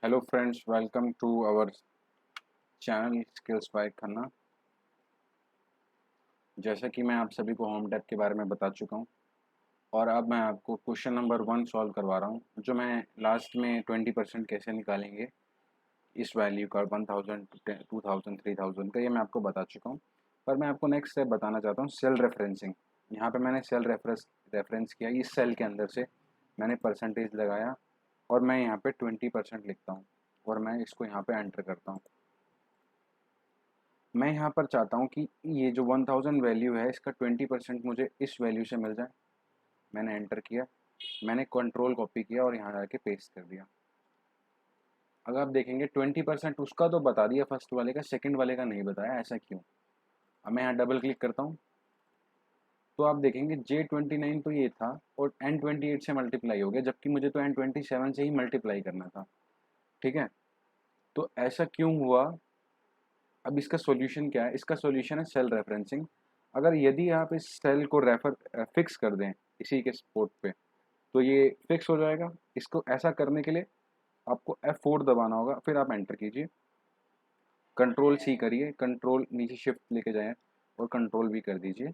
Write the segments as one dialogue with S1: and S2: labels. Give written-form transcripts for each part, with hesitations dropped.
S1: Hello friends, welcome to our channel skills by Khanna. जैसा कि मैं आप सभी को होम टैब के बारे में बता चुका हूं और अब मैं आपको क्वेश्चन नंबर 1 सॉल्व करवा रहा हूं, जो मैं लास्ट में 20% कैसे निकालेंगे इस वैल्यू का 1000 2000 3000 का, ये मैं आपको बता चुका हूं। पर मैं आपको नेक्स्ट स्टेप बताना चाहता हूं, सेल रेफरेंसिंग। यहाँ पे मैंने सेल रेफरेंस किया, इस सेल के अंदर से मैंने परसेंटेज लगाया और मैं यहाँ पे 20% लिखता हूँ और मैं इसको यहाँ पे एंटर करता हूँ। मैं यहाँ पर चाहता हूँ कि ये जो 1000 वैल्यू है इसका 20% मुझे इस वैल्यू से मिल जाए। मैंने एंटर किया, मैंने कंट्रोल कॉपी किया और यहाँ जाके पेस्ट कर दिया। अगर आप देखेंगे 20% उसका तो बता दिया फर्स्ट वाले का, सेकंड वाले का नहीं बताया, ऐसा क्यों? अब मैं यहाँ डबल क्लिक करता हूँ तो आप देखेंगे J29 तो ये था और N28 से मल्टीप्लाई हो गया, जबकि मुझे तो N27 से ही मल्टीप्लाई करना था। ठीक है, तो ऐसा क्यों हुआ? अब इसका सॉल्यूशन क्या है? इसका सॉल्यूशन है सेल रेफरेंसिंग। अगर यदि आप इस सेल को फिक्स कर दें इसी के स्पॉट पे, तो ये फिक्स हो जाएगा। इसको ऐसा करने के लिए आपको F4 दबाना होगा, फिर आप एंटर कीजिए, कंट्रोल C करिए, कंट्रोल नीचे शिफ्ट लेके जाएं और कंट्रोल V कर दीजिए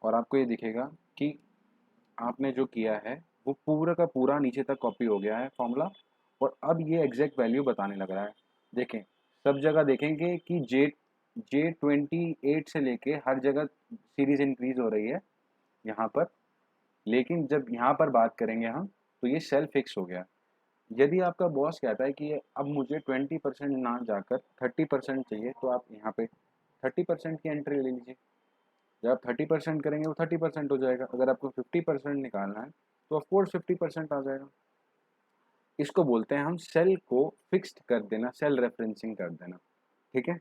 S1: और आपको ये दिखेगा कि आपने जो किया है वो पूरा का पूरा नीचे तक कॉपी हो गया है फॉर्मूला, और अब ये एग्जैक्ट वैल्यू बताने लग रहा है। देखें, सब जगह देखेंगे कि J28 से लेके हर जगह सीरीज इंक्रीज हो रही है यहाँ पर, लेकिन जब यहाँ पर बात करेंगे हम तो ये सेल फिक्स हो गया। यदि आपका बॉस कहता है कि अब मुझे 20% ना जाकर 30% चाहिए, तो आप यहाँ पे 30% की एंट्री ले लीजिए। जब आप 30% करेंगे वो 30% हो जाएगा। अगर आपको 50% निकालना है तो ऑफकोर्स 50% आ जाएगा। इसको बोलते हैं हम सेल को फिक्स्ड कर देना, सेल रेफरेंसिंग कर देना। ठीक है,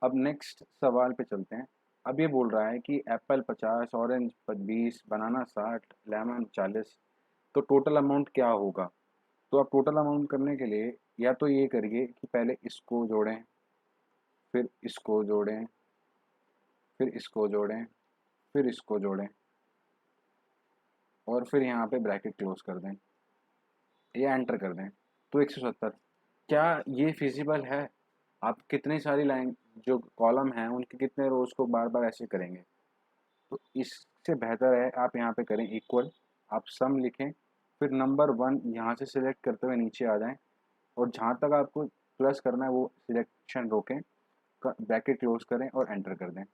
S1: अब नेक्स्ट सवाल पे चलते हैं। अब ये बोल रहा है कि एप्पल 50, ऑरेंज 20, बनाना 60, लेमन 40, तो टोटल अमाउंट क्या होगा? तो आप टोटल अमाउंट करने के लिए या तो ये करिए कि पहले इसको जोड़ें, फिर इसको जोड़ें, फिर इसको जोड़ें, फिर इसको जोड़ें और फिर यहाँ पे ब्रैकेट क्लोज कर दें या एंटर कर दें। तो 170। क्या ये फिजिबल है? आप कितनी सारी लाइन जो कॉलम हैं उनके कितने रोज को बार बार ऐसे करेंगे? तो इससे बेहतर है आप यहाँ पे करें इक्वल, आप सम लिखें, फिर नंबर 1 यहाँ से सिलेक्ट करते हुए नीचे आ जाएं और जहाँ तक आपको प्लस करना है वो सिलेक्शन रोकें, ब्रैकेट क्लोज करें और एंटर कर दें।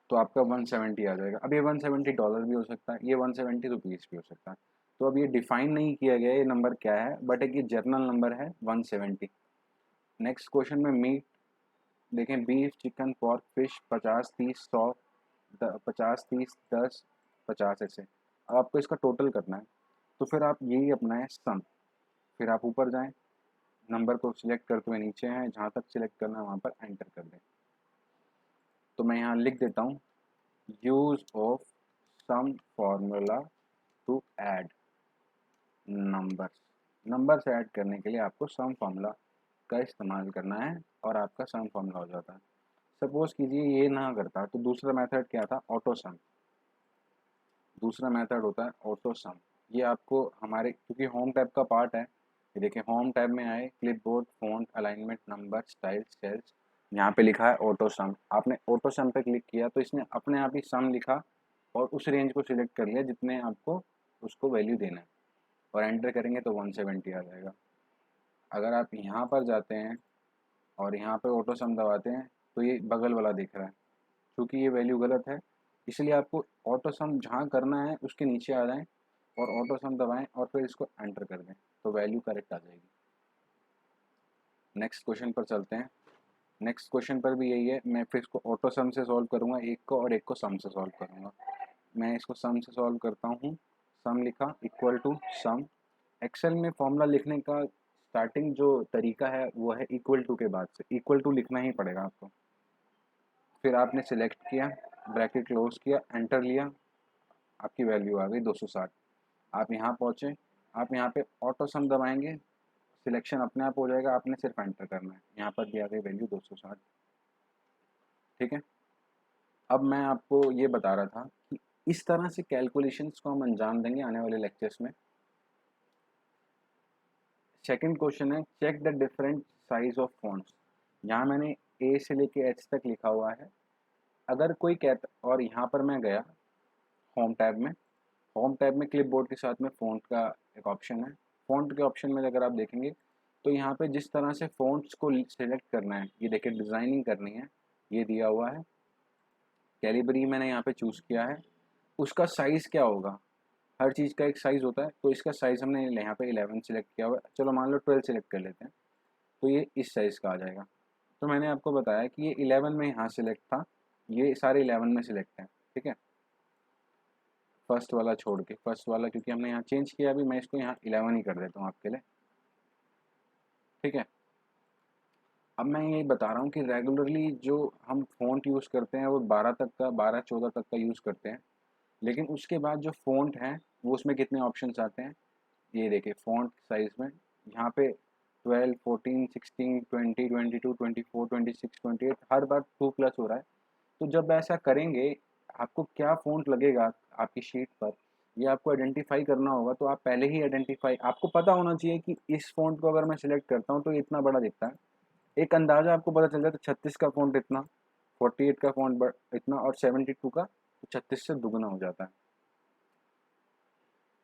S1: तो आपका 170 आ जाएगा। अब ये 170 डॉलर भी हो सकता है, ये 170 रुपीज़ भी हो सकता है। तो अब ये डिफाइन नहीं किया गया ये नंबर क्या है, बट एक ये जर्नल नंबर है 170। नेक्स्ट क्वेश्चन में मीट देखें, बीफ, चिकन, पोर्क, फिश 50, 30, 100, 50, 30, 10, 50 ऐसे। अब आपको इसका टोटल करना है, तो फिर आप यही अपना है सम। फिर आप ऊपर जाएं, नंबर को सिलेक्ट करते हुए नीचे हैं, जहाँ तक सिलेक्ट करना है वहाँ पर एंटर कर दें। तो मैं यहाँ लिख देता हूँ, use of some formula to add numbers. Numbers add करने के लिए आपको सम फॉर्मूला का इस्तेमाल करना है और आपका सम फॉर्मूला हो जाता है। सपोज कीजिए ये ना करता तो दूसरा मेथड क्या था? ऑटो सम। दूसरा मेथड होता है ऑटो सम। ये आपको हमारे, क्योंकि होम टैब का पार्ट है, ये देखिए होम टैब में आए, clipboard, font, alignment, number, style, cells, यहाँ पे लिखा है ऑटो सम। आपने ऑटो सम पे क्लिक किया तो इसने अपने आप ही सम लिखा और उस रेंज को सिलेक्ट कर लिया जितने आपको उसको वैल्यू देना है, और एंटर करेंगे तो 170 आ जाएगा। अगर आप यहाँ पर जाते हैं और यहाँ पे ऑटो सम दबाते हैं तो ये बगल वाला दिख रहा है, क्योंकि ये वैल्यू गलत है, इसलिए आपको ऑटो सम जहाँ करना है उसके नीचे आ जाएं और ऑटो सम दबाएं और फिर इसको एंटर कर दें, तो वैल्यू करेक्ट आ जाएगी। नेक्स्ट क्वेश्चन पर चलते हैं। नेक्स्ट क्वेश्चन पर भी यही है, मैं फिर इसको ऑटो सम से सॉल्व करूँगा एक को, और एक को सम से सॉल्व करूँगा। मैं इसको सम से सॉल्व करता हूँ। सम लिखा, इक्वल टू सम। एक्सेल में फॉर्मूला लिखने का स्टार्टिंग जो तरीका है वो है इक्वल टू के बाद से, इक्वल टू लिखना ही पड़ेगा आपको। फिर आपने सिलेक्ट किया, ब्रैकेट क्लोज किया, एंटर लिया, आपकी वैल्यू आ गई 260। आप यहाँ पहुँचे, आप यहाँ पे ऑटो सम दबाएंगे, सिलेक्शन अपने आप हो जाएगा, आपने सिर्फ एंटर करना है। यहाँ पर भी आ गई वैल्यू 260। ठीक है, अब मैं आपको ये बता रहा था कि इस तरह से कैलकुलेशंस को हम अंजाम देंगे आने वाले लेक्चर्स में। सेकंड क्वेश्चन है check the different size of fonts. यहाँ मैंने ए से लेके एच तक लिखा हुआ है। अगर कोई कहता, और यहाँ पर मैं गया होम टैब में, होम टैब में क्लिपबोर्ड के साथ में फ़ॉन्ट का एक ऑप्शन है। फ़ॉन्ट के ऑप्शन में अगर आप देखेंगे तो यहाँ पे जिस तरह से फ़ॉन्ट्स को सिलेक्ट करना है, ये देखिए डिज़ाइनिंग करनी है, ये दिया हुआ है। कैलिबरी मैंने यहाँ पे चूज़ किया है। उसका साइज़ क्या होगा, हर चीज़ का एक साइज़ होता है, तो इसका साइज़ हमने यहाँ पे 11 सेलेक्ट किया हुआ है। चलो मान लो 12 सेलेक्ट कर लेते हैं, तो ये इस साइज़ का आ जाएगा। तो मैंने आपको बताया कि ये 11 में यहाँ सेलेक्ट था, ये सारे 11 में सेलेक्ट हैं, ठीक है। फर्स्ट वाला छोड़ के, फर्स्ट वाला क्योंकि हमने यहाँ चेंज किया, अभी मैं इसको यहाँ 11 ही कर देता हूँ आपके लिए, ठीक है। अब मैं ये बता रहा हूँ कि रेगुलरली जो हम फ़ॉन्ट यूज़ करते हैं वो 12 तक का, 12-14 तक का यूज़ करते हैं। लेकिन उसके बाद जो फ़ॉन्ट है वो उसमें कितने ऑप्शंस आते हैं, ये देखिए फ़ॉन्ट साइज़ में यहाँ पे 12, 14, 16, 20, 22, 24, 26, 28 हर बार 2 प्लस हो रहा है। तो जब ऐसा करेंगे, आपको क्या फ़ॉन्ट लगेगा आपकी शीट पर, ये आपको आइडेंटिफ़ाई करना होगा। तो आप पहले ही आइडेंटिफ़ाई, आपको पता होना चाहिए कि इस फ़ॉन्ट को अगर मैं सिलेक्ट करता हूँ तो ये इतना बड़ा दिखता है। एक अंदाज़ा आपको पता चल जाए, तो 36 का फ़ॉन्ट इतना, 48 का फ़ॉन्ट इतना, और 72 का तो 36 से दुगना हो जाता है।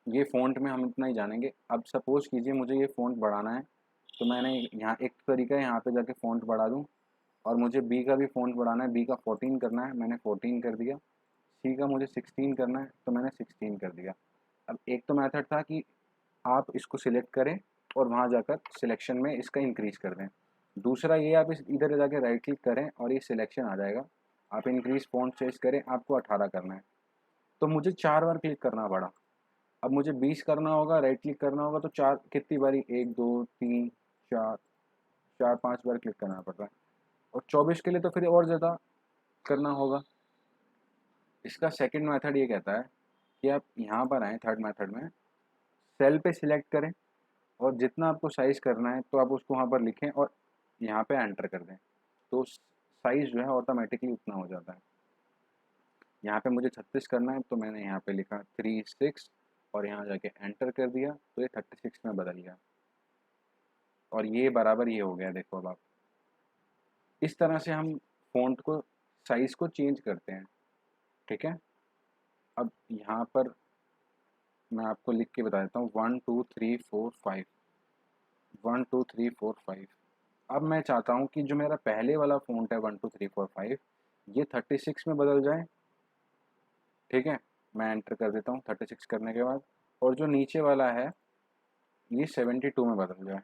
S1: ये फ़ॉन्ट में हम इतना ही जानेंगे। अब सपोज़ कीजिए मुझे ये फ़ॉन्ट बढ़ाना है, तो मैंने यहाँ एक तरीका है, यहाँ पे जाके फ़ॉन्ट बढ़ा दूँ। और मुझे बी का भी फ़ॉन्ट बढ़ाना है, बी का 14 करना है, मैंने 14 कर दिया। सी का मुझे 16 करना है, तो मैंने 16 कर दिया। अब एक तो मेथड था कि आप इसको सिलेक्ट करें और वहाँ जाकर सिलेक्शन में इसका इंक्रीज़ कर दें। दूसरा ये, आप इस इधर जाके राइट क्लिक करें और ये सिलेक्शन आ जाएगा। आप इंक्रीज़ फ़ॉन्ट साइज़ करें, आपको 18 करना है। तो मुझे 4 बार क्लिक करना पड़ा। अब मुझे 20 करना होगा, राइट क्लिक करना होगा, तो 4 कितनी बारी, 1, 2, 3, 4, 4-5 बार क्लिक करना पड़ रहा है। और 24 के लिए तो फिर और ज़्यादा करना होगा। इसका सेकंड मेथड ये कहता है कि आप यहाँ पर आएँ, थर्ड मेथड में सेल पे सिलेक्ट करें और जितना आपको साइज़ करना है तो आप उसको वहाँ पर लिखें और यहाँ पे एंटर कर दें। तो साइज़ जो है ऑटोमेटिकली उतना हो जाता है। यहाँ पे मुझे 36 करना है, तो मैंने यहाँ पे लिखा 36 और यहाँ जाके एंटर कर दिया, तो ये 36 में बदल गया और ये बराबर ये हो गया। देखो अब आप, इस तरह से हम फ़ॉन्ट को, साइज़ को चेंज करते हैं, ठीक है। अब यहाँ पर मैं आपको लिख के बता देता हूँ, 1 2 3 4 5, 1 2 3 4 5। अब मैं चाहता हूँ कि जो मेरा पहले वाला फ़ॉन्ट है 1 2 3 4 5, ये 36 में बदल जाए, ठीक है। मैं एंटर कर देता हूँ 36 करने के बाद, और जो नीचे वाला है ये 72 में बदल जाए।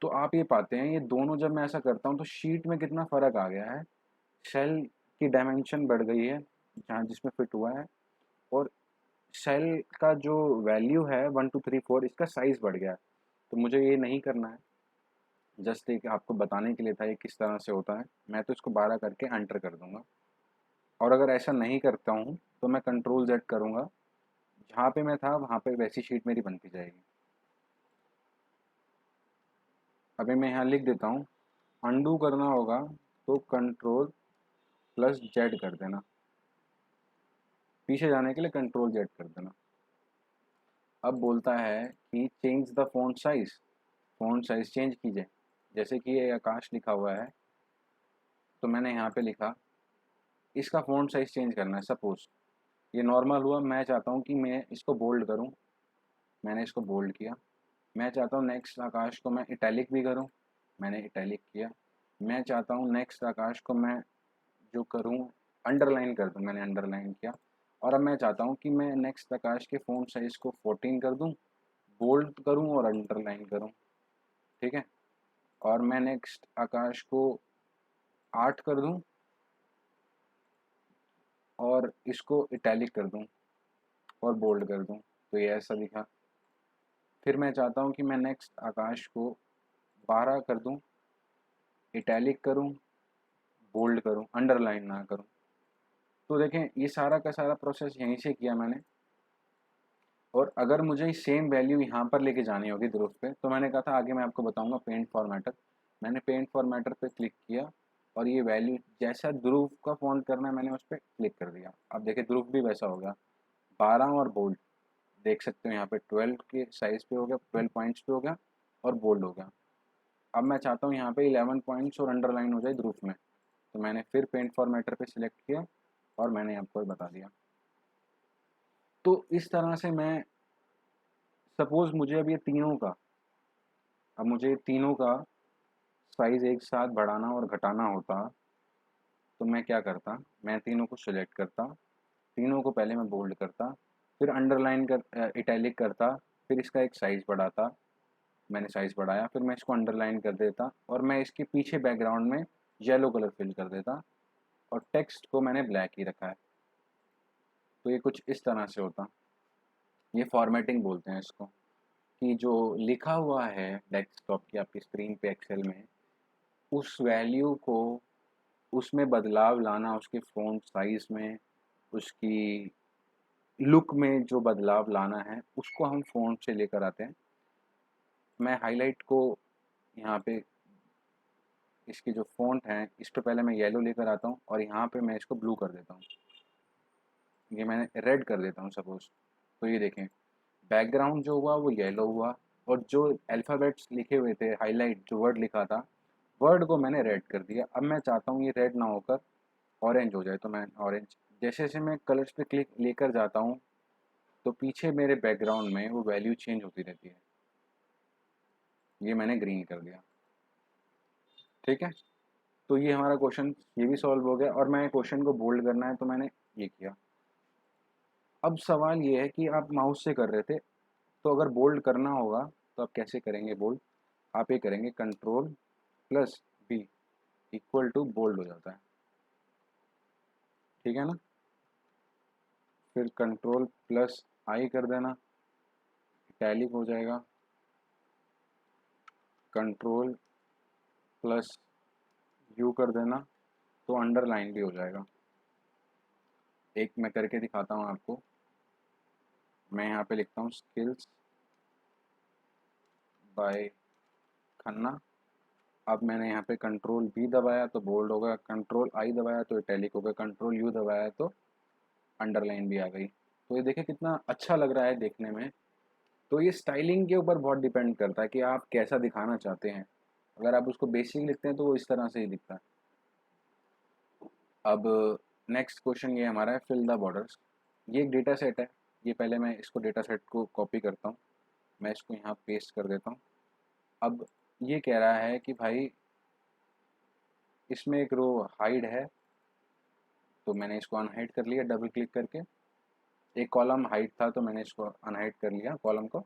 S1: तो आप ये पाते हैं, ये दोनों जब मैं ऐसा करता हूँ तो शीट में कितना फ़र्क आ गया है। सेल की डायमेंशन बढ़ गई है जहाँ जिसमें फिट हुआ है, और सेल का जो वैल्यू है 1 2 3 4, इसका साइज़ बढ़ गया है। तो मुझे ये नहीं करना है, जस्ट एक आपको बताने के लिए था ये किस तरह से होता है। मैं तो इसको 12 करके एंटर कर दूंगा, और अगर ऐसा नहीं करता हूँ तो मैं कंट्रोल जेड करूँगा, जहाँ पे मैं था वहाँ पे वैसी शीट मेरी बनती जाएगी। अभी मैं यहाँ लिख देता हूँ, अंडू करना होगा तो कंट्रोल प्लस जेड कर देना, पीछे जाने के लिए कंट्रोल जेड कर देना। अब बोलता है कि change the font size change कीजिए। जैसे कि ये आकाश लिखा हुआ है, तो मैंने यहाँ पे लिखा, इसका फ़ॉन्ट साइज़ चेंज करना है। सपोज़ ये नॉर्मल हुआ, मैं चाहता हूँ कि मैं इसको बोल्ड करूँ, मैंने इसको बोल्ड किया। मैं चाहता हूँ नेक्स्ट आकाश को मैं इटैलिक भी करूँ, मैंने इटैलिक किया। मैं चाहता हूँ नेक्स्ट आकाश को मैं जो करूँ अंडरलाइन कर दूँ, मैंने अंडरलाइन किया। और अब मैं चाहता हूँ कि मैं नेक्स्ट आकाश के फ़ॉन्ट साइज़ को 14 कर दूँ, बोल्ड करूँ और अंडरलाइन करूँ, ठीक है। और मैं नेक्स्ट आकाश को 8 कर दूँ और इसको इटैलिक कर दूँ और बोल्ड कर दूँ, तो ये ऐसा दिखा। फिर मैं चाहता हूँ कि मैं नेक्स्ट आकाश को 12 कर दूँ, इटैलिक करूँ, बोल्ड करूँ, अंडरलाइन ना करूँ। तो देखें ये सारा का सारा प्रोसेस यहीं से किया मैंने। और अगर मुझे सेम वैल्यू यहाँ पर लेके जानी होगी ध्रुव पे, तो मैंने कहा था आगे मैं आपको बताऊंगा पेंट फॉर्मेटर। मैंने पेंट फॉर्मेटर पे क्लिक किया और ये वैल्यू जैसा ध्रुव का फॉन्ट करना है मैंने उस पर क्लिक कर दिया। अब देखिए ध्रुव भी वैसा हो गया, 12 और बोल्ड, देख सकते हो यहाँ पे 12 के साइज़ पे हो गया, 12 पॉइंट्स पे हो गया और बोल्ड हो गया। अब मैं चाहता हूँ यहाँ पे 11 पॉइंट्स और अंडरलाइन हो जाए ग्रुप में, तो मैंने फिर पेंट फॉर्मेटर पे सिलेक्ट किया और मैंने आपको बता दिया। तो इस तरह से मैं, सपोज़ मुझे अब मुझे तीनों का साइज़ एक साथ बढ़ाना और घटाना होता, तो मैं क्या करता, मैं तीनों को सिलेक्ट करता, तीनों को पहले मैं बोल्ड करता, फिर अंडरलाइन इटैलिक करता, फिर इसका एक साइज़ बढ़ाता, मैंने साइज़ बढ़ाया, फिर मैं इसको अंडरलाइन कर देता और मैं इसके पीछे बैकग्राउंड में येलो कलर फिल कर देता और टेक्स्ट को मैंने ब्लैक ही रखा है। तो ये कुछ इस तरह से होता। ये फॉर्मेटिंग बोलते हैं इसको, कि जो लिखा हुआ है डेस्कटॉप की आपकी स्क्रीन पे एक्सेल में, उस वैल्यू को, उसमें बदलाव लाना, उसके फ़ॉन्ट साइज़ में, उसकी लुक में जो बदलाव लाना है, उसको हम फ़ॉन्ट से लेकर आते हैं। मैं हाइलाइट को यहाँ पे, इसकी जो फ़ॉन्ट है, इस पे पहले मैं येलो लेकर आता हूँ और यहाँ पे मैं इसको ब्लू कर देता हूँ। ये मैंने रेड कर देता हूँ सपोज़। तो ये देखें, बैकग्राउंड जो हुआ वो येलो हुआ और जो अल्फ़ाबेट्स लिखे हुए थे, हाइलाइट जो वर्ड लिखा था, वर्ड को मैंने रेड कर दिया। अब मैं चाहता हूँ ये रेड ना होकर ऑरेंज हो जाए, तो मैं ऑरेंज, जैसे जैसे मैं कलर्स पे क्लिक लेकर जाता हूँ, तो पीछे मेरे बैकग्राउंड में वो वैल्यू चेंज होती रहती है। ये मैंने ग्रीन कर दिया, ठीक है। तो ये हमारा क्वेश्चन ये भी सॉल्व हो गया और मैं क्वेश्चन को बोल्ड करना है तो मैंने ये किया। अब सवाल ये है कि आप माउस से कर रहे थे, तो अगर बोल्ड करना होगा तो आप कैसे करेंगे बोल्ड? आप ये करेंगे control plus B equal to bold हो जाता है, ठीक है ना। फिर कंट्रोल प्लस आई कर देना, इटैलिक हो जाएगा, कंट्रोल प्लस यू कर देना तो अंडरलाइन भी हो जाएगा। एक मैं करके दिखाता हूँ आपको। मैं यहाँ पे लिखता हूँ स्किल्स बाय खन्ना। अब मैंने यहाँ पे कंट्रोल बी दबाया तो बोल्ड हो गया, कंट्रोल आई दबाया तो इटैलिक हो गया, कंट्रोल यू दबाया तो अंडरलाइन भी आ गई। तो ये देखिए कितना अच्छा लग रहा है देखने में। तो ये स्टाइलिंग के ऊपर बहुत डिपेंड करता है कि आप कैसा दिखाना चाहते हैं। अगर आप उसको बेसिक लिखते हैं तो वो इस तरह से ही दिखता है। अब नेक्स्ट क्वेश्चन ये हमारा है फिल द बॉर्डर्स। ये एक डेटा सेट है। ये पहले मैं इसको डेटा सेट को कॉपी करता हूँ, मैं इसको यहाँ पेस्ट कर देता हूँ। अब ये कह रहा है कि भाई इसमें एक रो हाइड है, तो मैंने इसको अनहाइड कर लिया डबल क्लिक करके। एक कॉलम हाइड था तो मैंने इसको अनहाइड कर लिया कॉलम को।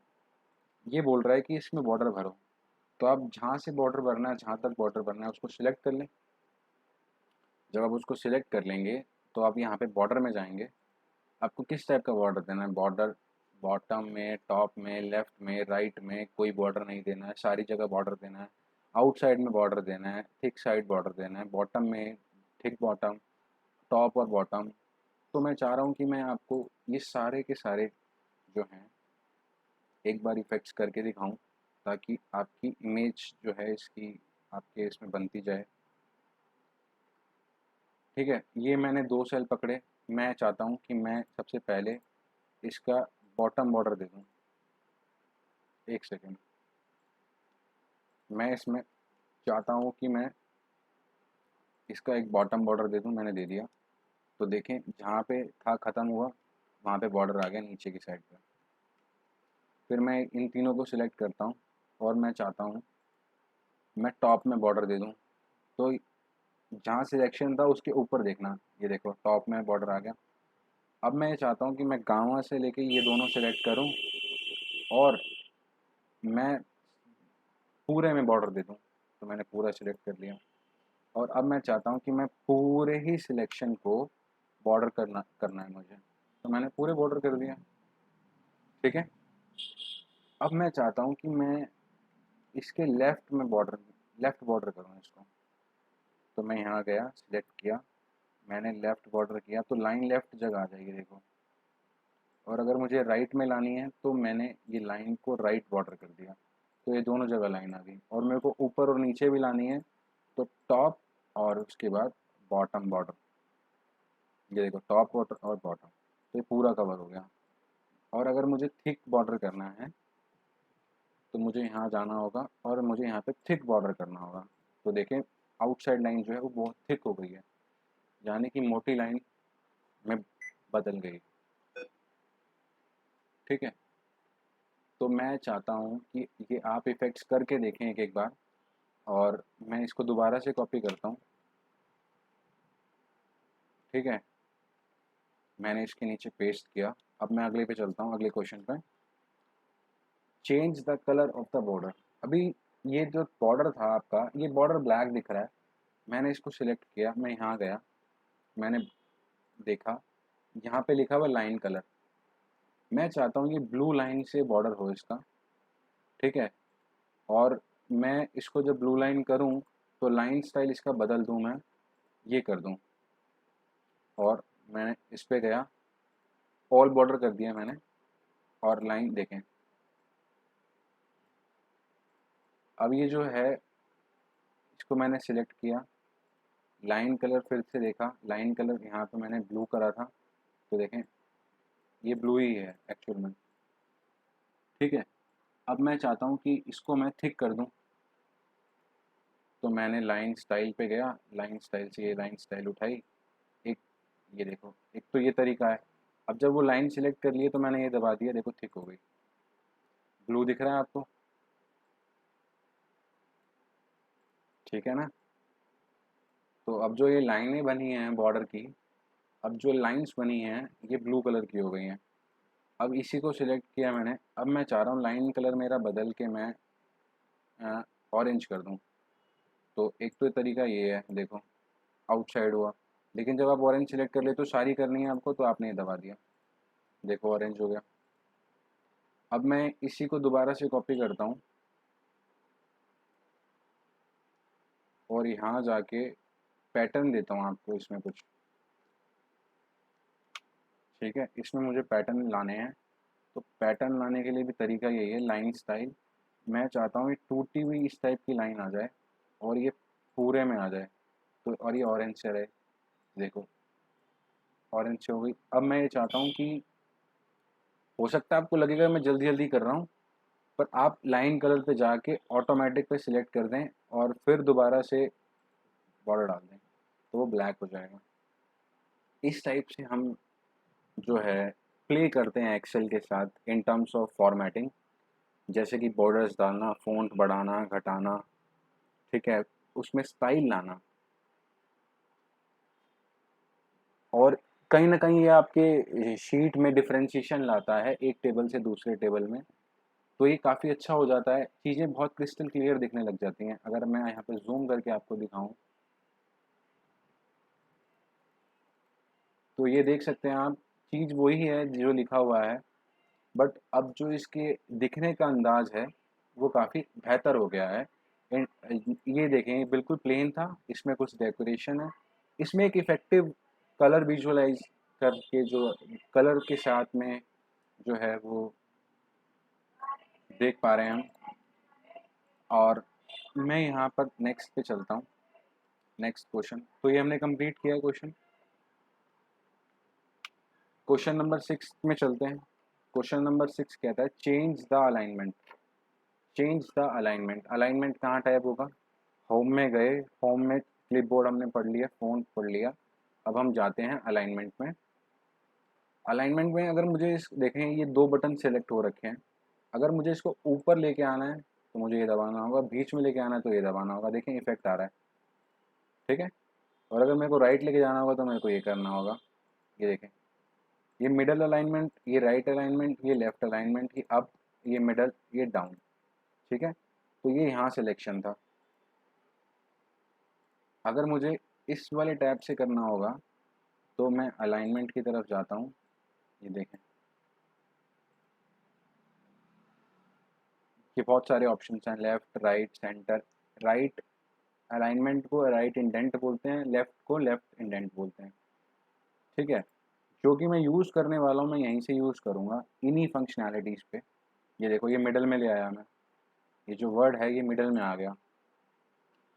S1: ये बोल रहा है कि इसमें बॉर्डर भरो, तो आप जहाँ से बॉर्डर भरना है, जहाँ तक बॉर्डर भरना है उसको सिलेक्ट कर लें। जब आप उसको सिलेक्ट कर लेंगे तो आप यहाँ पे बॉर्डर में जाएंगे। आपको किस टाइप का बॉर्डर देना है, बॉर्डर बॉटम में, टॉप में, लेफ्ट में, राइट में, कोई बॉर्डर नहीं देना है, सारी जगह बॉर्डर देना है। आउटसाइड में बॉर्डर देना है, थिक साइड बॉर्डर देना है, बॉटम में थिक बॉटम, टॉप और बॉटम। तो मैं चाह रहा हूँ कि मैं आपको ये सारे के सारे जो हैं एक बार इफ़ेक्ट्स करके दिखाऊं, ताकि आपकी इमेज जो है इसकी आपके इसमें बनती जाए, ठीक है। ये मैंने 2 सेल पकड़े। मैं चाहता हूँ कि मैं सबसे पहले इसका बॉटम बॉर्डर दे दूँ। 1 सेकंड, मैं इसमें चाहता हूँ कि मैं इसका एक बॉटम बॉर्डर दे दूँ, मैंने दे दिया। तो देखें जहाँ पे था ख़त्म हुआ, वहाँ पे बॉर्डर आ गया नीचे की साइड पे। फिर मैं इन तीनों को सिलेक्ट करता हूँ और मैं चाहता हूँ मैं टॉप में बॉर्डर दे दूँ। तो जहाँ सिलेक्शन था उसके ऊपर देखना, ये देखो टॉप में बॉर्डर आ गया। अब मैं ये चाहता हूँ कि मैं गाँव से लेके ये दोनों सेलेक्ट करूँ और मैं पूरे में बॉर्डर दे दूँ। तो मैंने पूरा सिलेक्ट कर लिया और अब मैं चाहता हूँ कि मैं पूरे ही सिलेक्शन को बॉर्डर करना है मुझे, तो मैंने पूरे बॉर्डर कर दिया, ठीक है। अब मैं चाहता हूँ कि मैं इसके लेफ़्ट बॉर्डर करूँ इसको। तो मैं यहाँ गया, सिलेक्ट किया, मैंने लेफ़्ट बॉर्डर किया तो लाइन लेफ़्ट जगह आ जाएगी देखो। और अगर मुझे राइट में लानी है तो मैंने ये लाइन को राइट बॉर्डर कर दिया, तो ये दोनों जगह लाइन आ गई। और मेरे को ऊपर और नीचे भी लानी है तो टॉप और उसके बाद बॉटम बॉर्डर, ये देखो टॉप और बॉटम, तो ये पूरा कवर हो गया। और अगर मुझे थिक बॉर्डर करना है तो मुझे यहाँ जाना होगा और मुझे यहाँ पे थिक बॉर्डर करना होगा। तो देखें आउटसाइड लाइन जो है वो बहुत थिक हो गई है, यानी कि मोटी लाइन में बदल गई। ठीक है, तो मैं चाहता हूँ कि ये आप इफ़ेक्ट्स करके देखें एक एक बार, और मैं इसको दोबारा से कॉपी करता हूँ। ठीक है, मैंने इसके नीचे पेस्ट किया। अब मैं अगले पे चलता हूँ, अगले क्वेश्चन पे। Change the colour of the border. अभी ये जो बॉर्डर था आपका, ये बॉर्डर ब्लैक दिख रहा है। मैंने इसको सिलेक्ट किया, मैं यहाँ गया, मैंने देखा यहाँ पे लिखा हुआ लाइन कलर। मैं चाहता हूँ ये ब्लू लाइन से बॉर्डर हो इसका। ठीक है, और मैं इसको जब ब्लू लाइन करूँ तो लाइन स्टाइल इसका बदल दूँ, मैं ये कर दूँ, और मैंने इस पे गया, ऑल बॉर्डर कर दिया मैंने, और लाइन देखें। अब ये जो है इसको मैंने सिलेक्ट किया, लाइन कलर फिर से देखा, लाइन कलर यहाँ पे मैंने ब्लू करा था, तो देखें ये ब्लू ही है एक्चुअल में। ठीक है, अब मैं चाहता हूँ कि इसको मैं थिक कर दूँ, तो मैंने लाइन स्टाइल पे गया, लाइन स्टाइल से ये लाइन स्टाइल उठाई, एक ये देखो, एक तो ये तरीका है। अब जब वो लाइन सिलेक्ट कर लिए तो मैंने ये दबा दिया, देखो थिक हो गई। ब्लू दिख रहा है आपको? ठीक है ना? तो अब जो ये लाइनें बनी हैं बॉर्डर की, अब जो लाइंस बनी हैं ये ब्लू कलर की हो गई हैं। अब इसी को सिलेक्ट किया मैंने, अब मैं चाह रहा हूँ लाइन कलर मेरा बदल के मैं ऑरेंज कर दूँ। तो एक तो तरीका ये है, देखो आउटसाइड हुआ, लेकिन जब आप ऑरेंज सिलेक्ट कर ले तो सारी करनी है आपको, तो आपने ये दबा दिया, देखो ऑरेंज हो गया। अब मैं इसी को दोबारा से कॉपी करता हूँ और यहाँ जाके पैटर्न देता हूँ आपको इसमें कुछ। ठीक है, इसमें मुझे पैटर्न लाने हैं, तो पैटर्न लाने के लिए भी तरीका यही है, लाइन स्टाइल। मैं चाहता हूँ ये टूटी हुई इस टाइप की लाइन आ जाए और ये पूरे में आ जाए, तो और ये ऑरेंज से रहे, देखो ऑरेंज से हो गई। अब मैं ये चाहता हूँ कि हो सकता है आपको लगेगा मैं जल्दी जल्दी कर रहा हूँ, पर आप लाइन कलर पे जाके ऑटोमेटिक पे सिलेक्ट कर दें और फिर दोबारा से बॉर्डर डाल दें, तो वो ब्लैक हो जाएगा। इस टाइप से हम जो है प्ले करते हैं एक्सेल के साथ इन टर्म्स ऑफ फॉर्मेटिंग, जैसे कि बॉर्डर्स डालना, फ़ॉन्ट बढ़ाना घटाना। ठीक है, उसमें स्टाइल लाना, और कहीं न कहीं ये आपके शीट में डिफरेंशिएशन लाता है एक टेबल से दूसरे टेबल में। तो ये काफ़ी अच्छा हो जाता है, चीज़ें बहुत क्रिस्टल क्लियर दिखने लग जाती हैं। अगर मैं यहाँ पे ज़ूम करके आपको दिखाऊँ, तो ये देख सकते हैं आप, चीज़ वही है जो लिखा हुआ है, बट अब जो इसके दिखने का अंदाज़ है, वो काफ़ी बेहतर हो गया है। एंड ये देखें, ये बिल्कुल प्लेन था, इसमें कुछ डेकोरेशन है। इसमें एक इफ़ेक्टिव कलर विजुअलाइज़ करके जो कलर के साथ में जो है वो देख पा रहे हैं हम। और मैं यहाँ पर नेक्स्ट पे चलता हूँ, नेक्स्ट क्वेश्चन। तो ये हमने कंप्लीट किया क्वेश्चन। क्वेश्चन नंबर 6 में चलते हैं। क्वेश्चन नंबर 6 कहता है change the alignment. Change the alignment, alignment कहाँ टाइप होगा? होम में गए, होम में क्लिपबोर्ड हमने पढ़ लिया, फ़ोन पढ़ लिया। अब हम जाते हैं अलाइनमेंट में। अलाइनमेंट में अगर मुझे इस देखें, ये दो बटन सेलेक्ट हो रखे हैं। अगर मुझे इसको ऊपर लेके आना है तो मुझे ये दबाना होगा, बीच में लेके आना है तो ये दबाना होगा। देखें इफेक्ट आ रहा है। ठीक है, और अगर मेरे को राइट लेके जाना होगा तो मेरे को ये करना होगा। ये देखें, ये मिडल अलाइनमेंट, ये राइट अलाइनमेंट, ये लेफ्ट अलाइनमेंट, ये अप, ये मिडल, ये डाउन। ठीक है, तो ये यहाँ सिलेक्शन था। अगर मुझे इस वाले टैब से करना होगा तो मैं अलाइनमेंट की तरफ जाता हूँ। ये देखें, ये बहुत सारे ऑप्शन हैं, left right centre. Right alignment को राइट इंडेंट बोलते हैं, लेफ़्ट को लेफ़्ट इंडेंट बोलते हैं। ठीक है, जो कि मैं यूज़ करने वाला हूँ, मैं यहीं से यूज़ करूँगा इन्हीं फंक्शनैलिटीज़ पे। ये देखो, ये मिडल में ले आया मैं, ये जो वर्ड है ये मिडल में आ गया।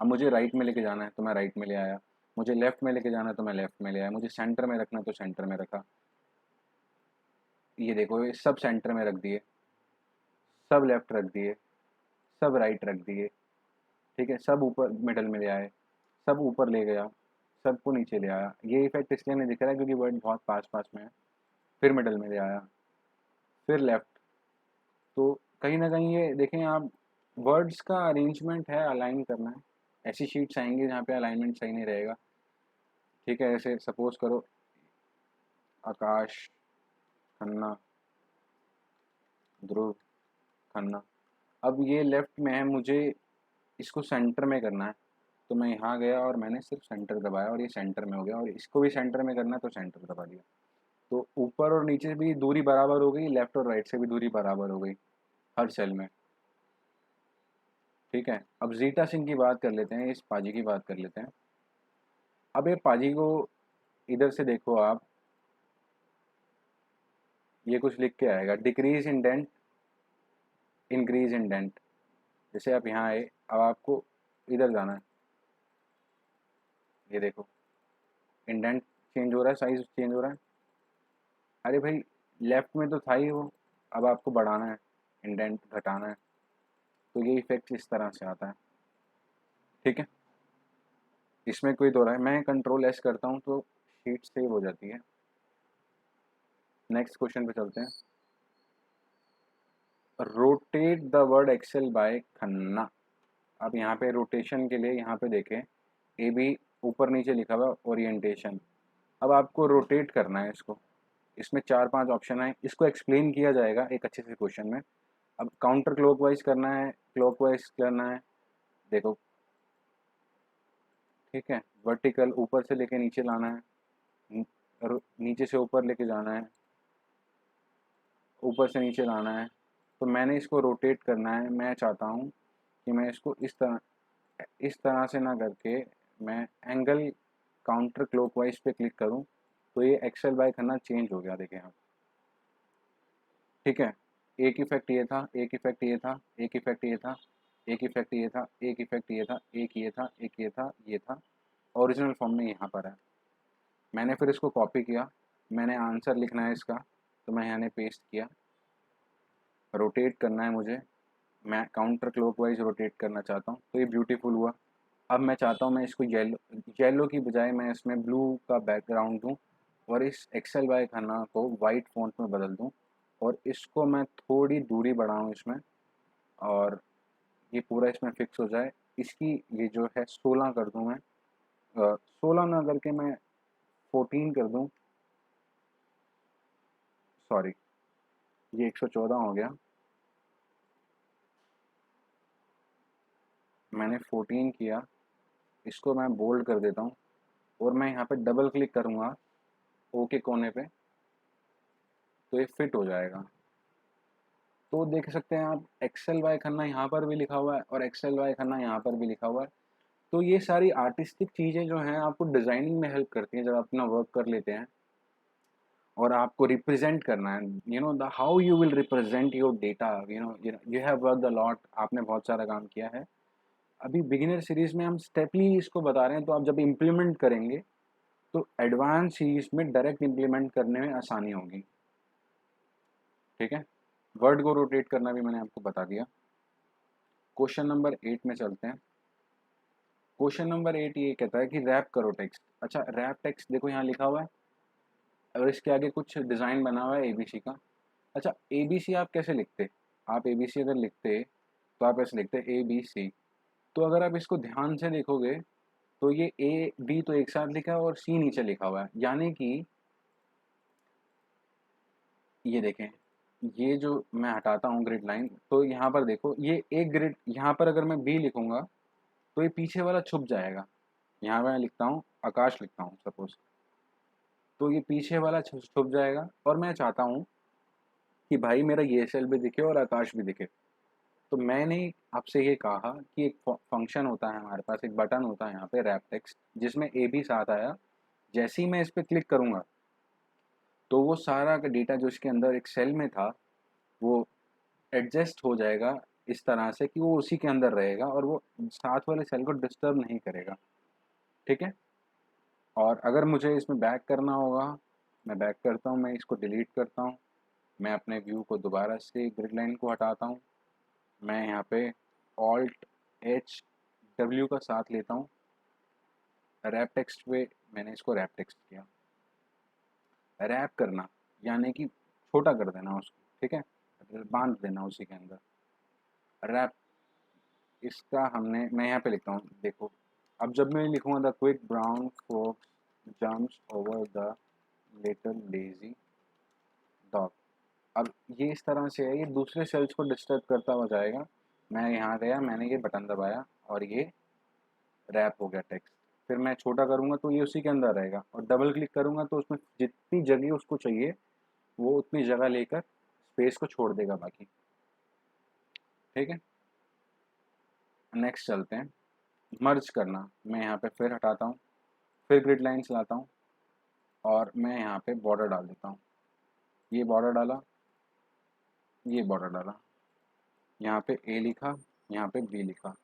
S1: अब मुझे राइट में लेके जाना है तो मैं राइट में ले आया, मुझे लेफ़्ट में लेके जाना है तो मैं लेफ़्ट में ले आया, मुझे सेंटर में रखना है तो सेंटर में रखा। ये देखो, ये सब सेंटर में रख दिए, सब लेफ्ट रख दिए, सब राइट रख दिए, ठीक है, सब ऊपर मिडल में ले आए, सब ऊपर ले गया, सबको नीचे ले आया। ये इफेक्ट इसलिए नहीं दिख रहा है क्योंकि वर्ड बहुत पास पास में है। फिर मिडल में ले आया, फिर लेफ्ट। तो कहीं ना कहीं ये देखें आप, वर्ड्स का अरेंजमेंट है, अलाइन करना है। ऐसी शीट्स आएंगी जहाँ पे अलाइनमेंट सही नहीं रहेगा, ठीक है। ऐसे सपोज करो आकाश खन्ना, ध्रुव खन्ना। अब ये लेफ्ट में है, मुझे इसको सेंटर में करना है, तो मैं यहाँ गया और मैंने सिर्फ सेंटर दबाया और ये सेंटर में हो गया, और इसको भी सेंटर में करना है तो सेंटर दबा दिया। तो ऊपर और नीचे भी दूरी बराबर हो गई, लेफ्ट और राइट से भी दूरी बराबर हो गई हर सेल में, ठीक है। अब जीटा सिंह की बात कर लेते हैं, इस पाजी की बात कर लेते हैं। अब ये पाजी को इधर से देखो आप, ये कुछ लिख के आएगा, decrease indent, increase indent. जैसे आप यहाँ आए, अब आपको इधर जाना है, ये देखो इंडेंट चेंज हो रहा है, साइज चेंज हो रहा है। अरे भाई, लेफ्ट में तो था ही वो, अब आपको बढ़ाना है, इंडेंट घटाना है, तो ये इफेक्ट इस तरह से आता है, ठीक है। इसमें कोई दो राय, मैं कंट्रोल एस करता हूँ तो शीट सेव हो जाती है। नेक्स्ट क्वेश्चन पे चलते हैं। Rotate the word Excel by Khanna. अब यहाँ पे रोटेशन के लिए यहाँ पे देखें, ए बी ऊपर नीचे लिखा हुआ ओरिएंटेशन। अब आपको रोटेट करना है इसको, इसमें 4-5 ऑप्शन है, इसको एक्सप्लेन किया जाएगा एक अच्छे से क्वेश्चन में। अब काउंटर क्लॉकवाइज करना है, क्लॉकवाइज करना है, देखो, ठीक है। वर्टिकल ऊपर से लेके नीचे लाना है, नीचे से ऊपर लेके जाना है, ऊपर से नीचे लाना है। तो मैंने इसको रोटेट करना है, मैं चाहता हूँ कि मैं इसको इस तरह से ना करके मैं एंगल काउंटर क्लॉकवाइज पे क्लिक करूँ, तो ये एक्सेल बाय खन्ना चेंज हो गया, देखें आप, ठीक है। एक इफेक्ट ये था, एक इफेक्ट ये था, एक इफेक्ट ये था, एक इफेक्ट ये था, एक इफेक्ट ये था, एक ये था, एक ये था, ये था, ओरिजिनल फॉर्म में यहाँ पर है। मैंने फिर इसको कॉपी किया, मैंने आंसर लिखना है इसका, तो मैं यहाँ पेस्ट किया। रोटेट करना है मुझे, मैं काउंटर क्लॉकवाइज रोटेट करना चाहता हूँ, तो ये ब्यूटीफुल हुआ। अब मैं चाहता हूँ मैं इसको येलो की बजाय मैं इसमें ब्लू का बैकग्राउंड दूँ, और इस एक्सेल बाय खन्ना को वाइट फॉन्ट में बदल दूँ, और इसको मैं थोड़ी दूरी बढ़ाऊँ इसमें, और ये पूरा इसमें फिक्स हो जाए। इसकी ये जो है 16 कर दूँ मैं, 16 ना करके मैं 14 कर दूँ, सॉरी ये 114 हो गया, मैंने 14 किया, इसको मैं बोल्ड कर देता हूँ, और मैं यहाँ पे डबल क्लिक करूँगा ओ के कोने पे, तो ये फिट हो जाएगा। तो देख सकते हैं आप, एक्सेल बाय खन्ना यहाँ पर भी लिखा हुआ है और एक्सेल बाय खन्ना यहाँ पर भी लिखा हुआ है। तो ये सारी आर्टिस्टिक चीज़ें जो हैं आपको डिज़ाइनिंग में हेल्प करती हैं, जब आप अपना वर्क कर लेते हैं और आपको रिप्रेजेंट करना है, you know the how you will represent your data, you have work a lot, आपने बहुत सारा काम किया है। अभी बिगिनर सीरीज में हम स्टेपली इसको बता रहे हैं, तो आप जब इम्प्लीमेंट करेंगे तो एडवांस सीरीज में डायरेक्ट इम्प्लीमेंट करने में आसानी होगी, ठीक है। वर्ड को रोटेट करना भी मैंने आपको बता दिया। क्वेश्चन नंबर 8 में चलते हैं। क्वेश्चन नंबर 8 ये कहता है कि रैप करो टेक्स्ट। अच्छा, रैप टेक्स्ट देखो यहाँ लिखा हुआ है, और इसके आगे कुछ डिज़ाइन बना हुआ है एबीसी का। अच्छा, एबीसी आप कैसे लिखते, आप एबीसी अगर लिखते तो आप ऐसे लिखते ए बी सी। तो अगर आप इसको ध्यान से देखोगे तो ये ए बी तो एक साथ लिखा है और सी नीचे लिखा हुआ है, यानी कि ये देखें, ये जो मैं हटाता हूँ ग्रिड लाइन, तो यहाँ पर देखो ये एक ग्रिड, यहाँ पर अगर मैं बी लिखूंगा तो ये पीछे वाला छुप जाएगा। यहाँ मैं लिखता हूँ आकाश, लिखता हूँ सपोज, तो ये पीछे वाला छुप जाएगा, और मैं चाहता हूँ कि भाई मेरा ये सेल भी दिखे और आकाश भी दिखे। तो मैंने आपसे ये कहा कि एक फंक्शन होता है हमारे पास, एक बटन होता है यहाँ पे रैप टेक्स्ट, जिसमें ए भी साथ आया। जैसे ही मैं इस पर क्लिक करूँगा तो वो सारा का डेटा जो इसके अंदर एक सेल में था वो एडजस्ट हो जाएगा इस तरह से कि वो उसी के अंदर रहेगा, और वो साथ वाले सेल को डिस्टर्ब नहीं करेगा, ठीक है। और अगर मुझे इसमें बैक करना होगा, मैं बैक करता हूँ, मैं इसको डिलीट करता हूँ, मैं अपने व्यू को दोबारा से ग्रिड लाइन को हटाता हूँ। मैं यहाँ पे ऑल्ट एच डब्ल्यू का साथ लेता हूँ। रैप टेक्स्ट पे मैंने इसको रैप टेक्स्ट किया। रैप करना यानी कि छोटा कर देना उसको, ठीक है, बांध देना उसी के अंदर। रैप इसका हमने, मैं यहाँ पे लिखता हूँ, देखो अब जब मैं लिखूँगा the quick brown fox jumps over the little lazy dog, अब ये इस तरह से है, ये दूसरे सेल्स को डिस्टर्ब करता हुआ जाएगा। मैं यहाँ गया, मैंने ये बटन दबाया और ये रैप हो गया टेक्स्ट। फिर मैं छोटा करूँगा तो ये उसी के अंदर रहेगा, और डबल क्लिक करूँगा तो उसमें जितनी जगह उसको चाहिए वो उतनी जगह लेकर स्पेस को छोड़ देगा बाकी, ठीक है। नेक्स्ट चलते हैं, मर्ज करना। मैं यहाँ पे फिर हटाता हूँ, फिर ग्रिड लाइन्स लाता हूँ और मैं यहाँ पे बॉर्डर डाल देता हूँ। ये बॉर्डर डाला, ये बॉर्डर डाला, यहाँ पे ए लिखा, यहाँ पे बी लिखा।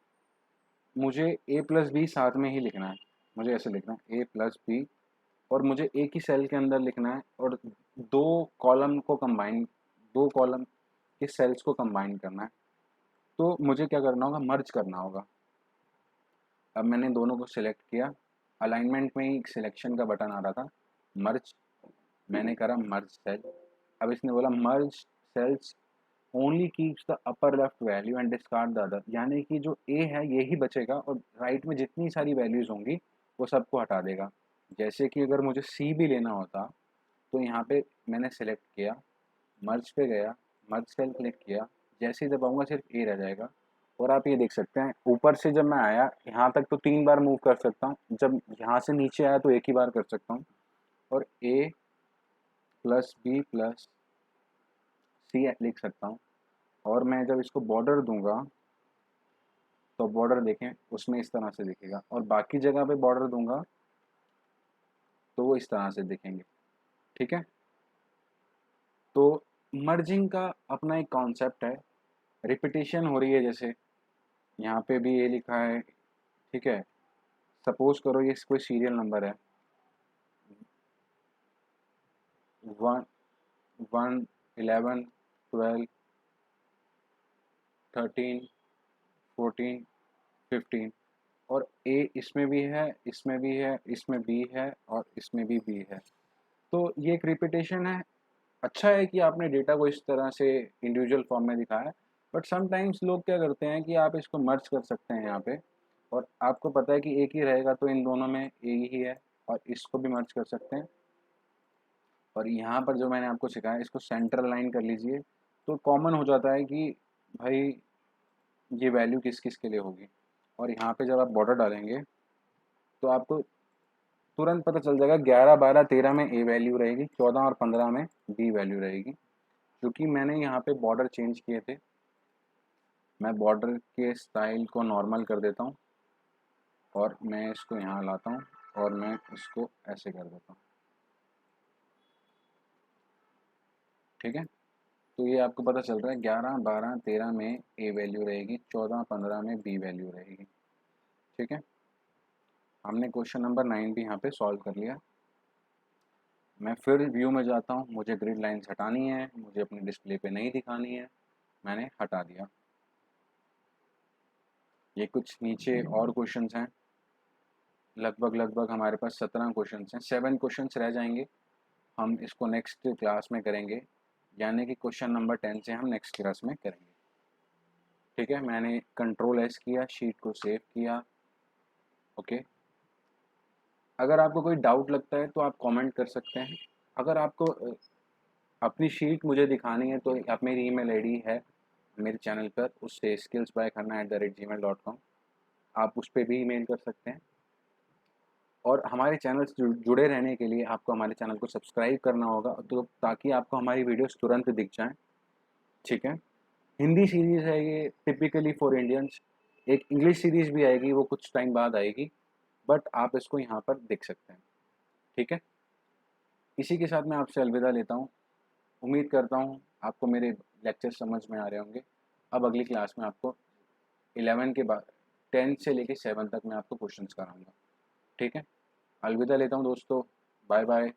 S1: मुझे ए प्लस बी साथ में ही लिखना है, मुझे ऐसे लिखना है ए प्लस बी, और मुझे एक ही सेल के अंदर लिखना है और दो कॉलम को कंबाइन, दो कॉलम के सेल्स को कंबाइन करना है। तो मुझे क्या करना होगा, मर्ज करना होगा। अब मैंने दोनों को सिलेक्ट किया, अलाइनमेंट में ही एक सिलेक्शन का बटन आ रहा था, मर्ज, मैंने करा मर्ज सेल। अब इसने बोला merge cells only keeps the upper left value and discard the other, यानी कि जो ए है ये ही बचेगा और राइट में जितनी सारी वैल्यूज़ होंगी वो सबको हटा देगा। जैसे कि अगर मुझे सी भी लेना होता तो यहाँ पे मैंने सेलेक्ट किया, मर्ज पे गया, मर्ज सेल क्लिक किया, जैसे ही दबाऊंगा सिर्फ ए रह जाएगा। और आप ये देख सकते हैं ऊपर से जब मैं आया यहाँ तक तो 3 बार मूव कर सकता हूँ, जब यहाँ से नीचे आया तो एक ही बार कर सकता हूँ। और ए प्लस बी प्लस सी लिख सकता हूँ। और मैं जब इसको बॉर्डर दूंगा तो बॉर्डर देखें उसमें इस तरह से दिखेगा, और बाकी जगह पे बॉर्डर दूंगा तो वो इस तरह से दिखेंगे, ठीक है। तो मर्जिंग का अपना एक कॉन्सेप्ट है, रिपीटेशन हो रही है, जैसे यहाँ पे भी ये लिखा है, ठीक है। सपोज करो ये कोई सीरियल नंबर है 1 1 11 12 13 14 15, और ए इसमें भी है, इसमें भी है, इसमें बी है और इसमें भी बी है। तो ये एक रिपीटेशन है। अच्छा है कि आपने डेटा को इस तरह से इंडिविजुअल फॉर्म में दिखाया है, बट समटाइम्स लोग क्या करते हैं कि आप इसको मर्ज कर सकते हैं यहाँ पे, और आपको पता है कि एक ही रहेगा तो इन दोनों में एक ही है, और इसको भी मर्ज कर सकते हैं। और यहाँ पर जो मैंने आपको सिखाया इसको सेंटर लाइन कर लीजिए, तो कॉमन हो जाता है कि भाई ये वैल्यू किस किस के लिए होगी। और यहाँ पे जब आप बॉर्डर डालेंगे तो आपको तुरंत पता चल जाएगा 11 12 13 में ए वैल्यू रहेगी, 14 और 15 में बी वैल्यू रहेगी। क्योंकि मैंने यहाँ पे बॉर्डर चेंज किए थे, मैं बॉर्डर के स्टाइल को नॉर्मल कर देता हूँ और मैं इसको यहाँ लाता हूँ और मैं इसको ऐसे कर देता हूँ, ठीक है। तो ये आपको पता चल रहा है 11 12 13 में ए वैल्यू रहेगी, 14 15 में बी वैल्यू रहेगी, ठीक है। हमने क्वेश्चन नंबर 9 भी यहाँ पे सॉल्व कर लिया। मैं फिर व्यू में जाता हूँ, मुझे ग्रिड लाइन्स हटानी है, मुझे अपने डिस्प्ले पे नहीं दिखानी है, मैंने हटा दिया। ये कुछ नीचे और क्वेश्चंस हैं, लगभग हमारे पास 17 क्वेश्चंस हैं, 7 क्वेश्चंस रह जाएंगे, हम इसको नेक्स्ट क्लास में करेंगे, यानी कि क्वेश्चन नंबर 10 से हम नेक्स्ट क्लास में करेंगे, ठीक है। मैंने कंट्रोल एस किया, शीट को सेव किया, ओके। अगर आपको कोई डाउट लगता है तो आप कमेंट कर सकते हैं। अगर आपको अपनी शीट मुझे दिखानी है तो आप, मेरी ईमेल आईडी है मेरे चैनल पर, उससे skillsbykhana@gmail.com, आप उस पर भी ईमेल कर सकते हैं। और हमारे चैनल से जुड़े रहने के लिए आपको हमारे चैनल को सब्सक्राइब करना होगा, तो ताकि आपको हमारी वीडियोस तुरंत दिख जाएं, ठीक है। हिंदी सीरीज़ है ये, टिपिकली फॉर इंडियंस। एक इंग्लिश सीरीज़ भी आएगी, वो कुछ टाइम बाद आएगी, बट आप इसको यहाँ पर देख सकते हैं, ठीक है। इसी के साथ मैं आपसे अलविदा लेता हूँ। उम्मीद करता हूँ आपको मेरे लेक्चर समझ में आ रहे होंगे। अब अगली क्लास में आपको 11 के बाद 10 से लेके 7 तक मैं आपको क्वेश्चंस कराऊंगा, ठीक है। अलविदा लेता हूँ दोस्तों, बाय बाय।